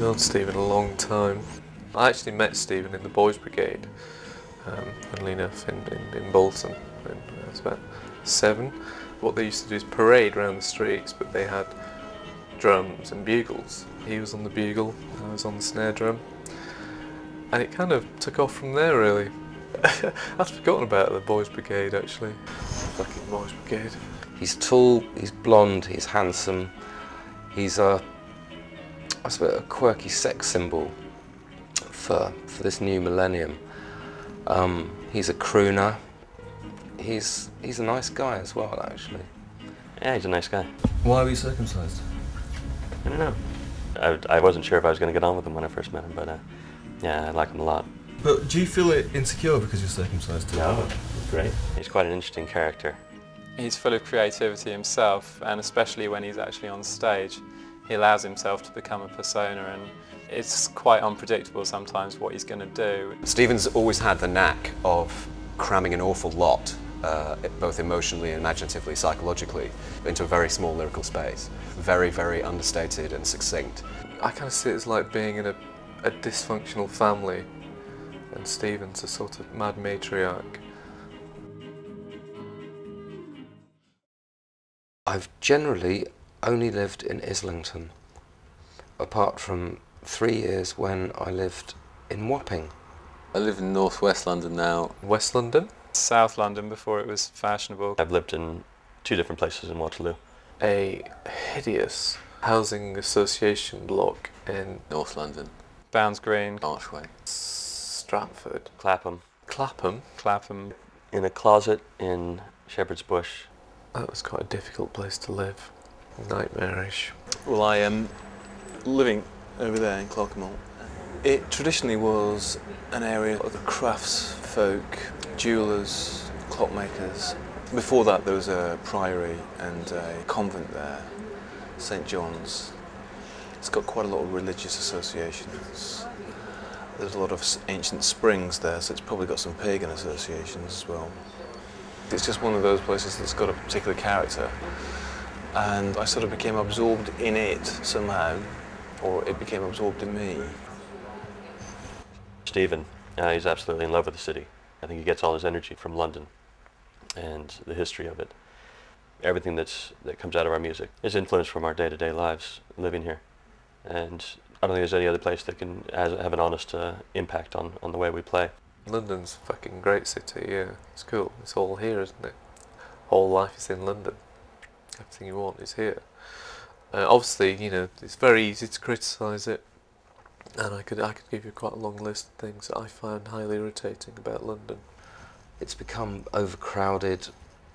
known Stephen a long time. I actually met Stephen in the Boys Brigade, funnily enough, in Bolton when I was about 7. What they used to do is parade around the streets, but they had drums and bugles. He was on the bugle, I was on the snare drum, and it kind of took off from there, really. I'd forgotten about the Boys Brigade, actually. Fucking Boys Brigade. He's tall, he's blonde, he's handsome. He's I suppose a quirky sex symbol for this new millennium. He's a crooner. He's a nice guy as well, actually. Yeah, he's a nice guy. Why were you circumcised? I don't know. I wasn't sure if I was going to get on with him when I first met him, but yeah, I like him a lot. But do you feel insecure because you're circumcised too? No, great. He's quite an interesting character. He's full of creativity himself, and especially when he's actually on stage, he allows himself to become a persona, and it's quite unpredictable sometimes what he's going to do. Stephen's always had the knack of cramming an awful lot, both emotionally, imaginatively, psychologically, into a very small lyrical space. Very, very understated and succinct. I kind of see it as like being in a dysfunctional family, and Stephen's a sort of mad matriarch. I've generally only lived in Islington, apart from 3 years when I lived in Wapping. I live in North West London now. West London? South London before it was fashionable. I've lived in 2 different places in Waterloo. A hideous housing association block in North London. Bounds Green. Archway. Stratford. Clapham. Clapham? Clapham. In a closet in Shepherd's Bush. That was quite a difficult place to live. Nightmarish. Well, I am living over there in Clerkenwell. It traditionally was an area of the crafts folk, jewellers, clockmakers. Before that there was a priory and a convent there, St John's. It's got quite a lot of religious associations. There's a lot of ancient springs there, so it's probably got some pagan associations as well. It's just one of those places that's got a particular character, and I sort of became absorbed in it somehow, or it became absorbed in me. Stephen, he's absolutely in love with the city. I think he gets all his energy from London and the history of it. Everything that comes out of our music is influenced from our day-to-day lives living here. And I don't think there's any other place that can have an honest impact on the way we play. London's a fucking great city, yeah. It's cool. It's all here, isn't it? Whole life is in London. Everything you want is here. Obviously, you know, it's very easy to criticise it, and I could give you quite a long list of things that I find highly irritating about London. It's become overcrowded,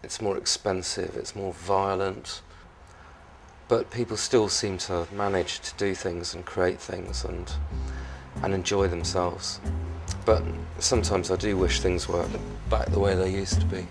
it's more expensive, it's more violent, but people still seem to manage to do things and create things and enjoy themselves. But sometimes I do wish things were back the way they used to be.